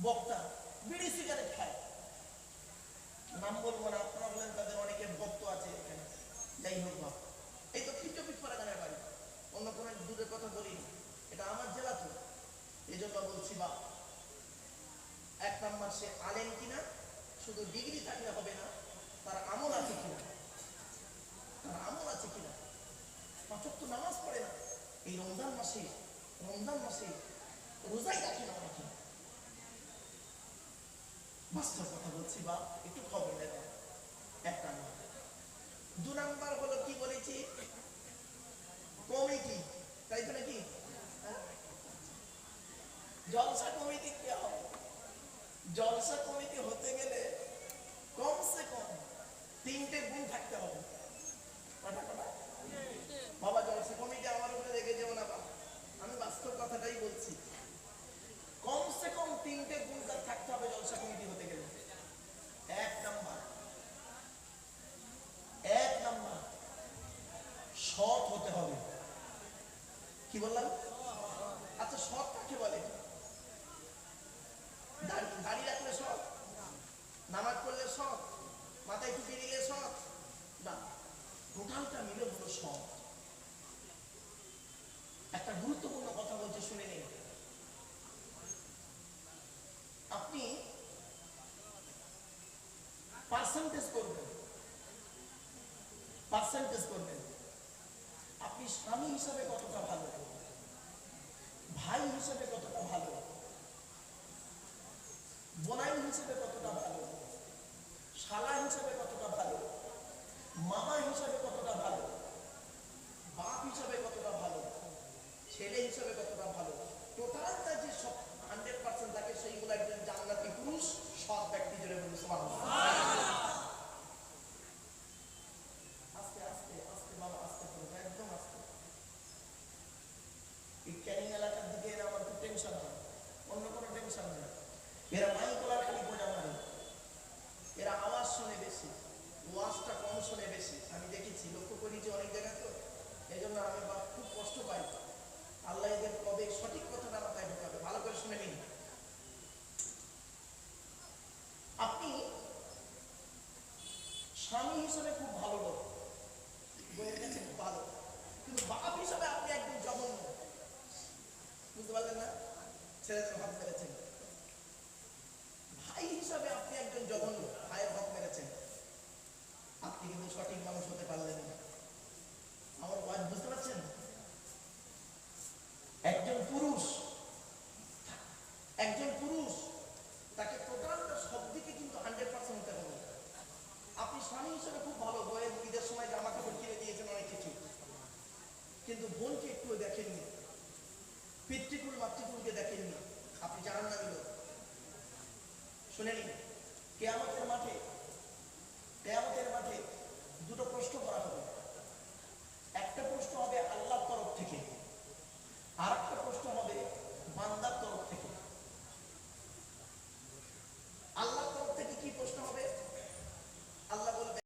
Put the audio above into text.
বক্তা বিড়ি সিগারেট খায়, নাম বলবো না, আপনারা বলেন তাদের অনেকে ভক্ত আছে এখানে, যাই হোক বাপ, এই তো খিচুপিট পাড়াগানের বাড়ি, অন্য কোনো দূরের কথা বলিনি, এটা আমার জেলা তো, এই জন্য বলছি বাপ, এক নাম্বার সে আলেন কিনা, শুধু ডিগ্রি থাকলে হবে না, তার আমল আছে কিনা, তার আমল আছে কিনা, পাঁচ ওয়াক্ত নামাজ পড়ে না, এই রমজান মাসে রোজাই রাখে না অনেকে, বাস্তব কথা বলছি বাপ, একটু খবর নেবেন। এক নাম্বার। দু নাম্বার হলো কি বলেছি, কমিটি, তাই তো নাকি? জলসা কমিটি কে হবে? জলসা কমিটি হতে গেলে কমসে কম 3টে গুণ থাকতে হবে। বাবা জলসা কমিটি আমার উপরে রেগে যাবো না বাবা, আমি বাস্তব কথাটাই বলছি, কমসে কম 3টে গুণ তার থাকতে হবে জলসা কমিটি হতে গেলে। এক নাম্বার সৎ হতে হবে। কি বললাম? আচ্ছা সৎ কাকে বলে? দাড়ি রাখলে সৎ, নামাজ পড়লে সৎ, মাথায় টুপি দিলে সৎ না, টোটালটা মিলে হলো সৎ। একটা গুরুত্বপূর্ণ কথা বলতে শুনে নিন, আপনি পার্সেন্টেজ করবেন, আপনি স্বামী হিসাবে কতটা ভালো, ভাই হিসাবে কতটা ভালো, বোনাই হিসাবে কতটা ভালো, শালা হিসাবে কতটা ভালো, মামা হিসাবে কতটা ভালো, বাপ হিসাবে কতটা ভালো, ছেলে হিসাবে কতটা ভালো, টোটালটা যে সব 100% থাকে, সেইগুলো একজন জান্নাতি পুরুষ সৎ ব্যক্তি জুড়ে বলুন সুবহানাল্লাহ। আস্তে আস্তে আস্তে বাবা, আস্তে করো, একদম আস্তে। এই ক্যানিং এলাকার দিকে এরা আমার খুব টেনশন হয়, অন্য কোনো টেনশন নেই, এরা মাইকলা খালি বোঝা মারে, এরা আওয়াজ শোনে বেশি, ওয়াজটা কম শোনে বেশি, আমি দেখেছি, লক্ষ্য করেছি অনেক জায়গায়, তো এই জন্য আমি খুব কষ্ট পাই। আল্লাহ এদের কবে সঠিক কথাটা মাথায় ঢোকাবে, ভালো করে শুনে নিন। আপনি স্বামী হিসেবে খুব ভালো লোক, বইয়ের কাছে খুব ভালো, কিন্তু বাপ হিসাবে আপনি একদম জঘন্য, বুঝতে পারলেন না? ছেলেদের হক মেরেছেন। ভাই হিসাবে আপনি একজন জঘন্য, ভাইয়ের হক মেরেছেন, আপনি কিন্তু সঠিক মানুষ হতে পারলেন না। আমার ওয়াজ বুঝতে পারছেন? একজন পুরুষ তাকে টোটালটা সব দিকে কিন্তু 100% হতে হবে। আপনি স্বামী হিসেবে খুব ভালো, বইয়ের ঈদের সময় জামা কাপড় কিনে দিয়েছেন অনেক কিছু, কিন্তু বোনকে একটু দেখেননি, পিতৃকুল মাতৃকুলকে দেখেননি, আপনি জানান না দিল। শুনে নিন, কিয়ামতের মাঠে দুটো প্রশ্ন করা হবে। একটা প্রশ্ন হবে আল্লাহর তরফ থেকে, আর একটা প্রশ্ন হবে বান্দার তরফ থেকে।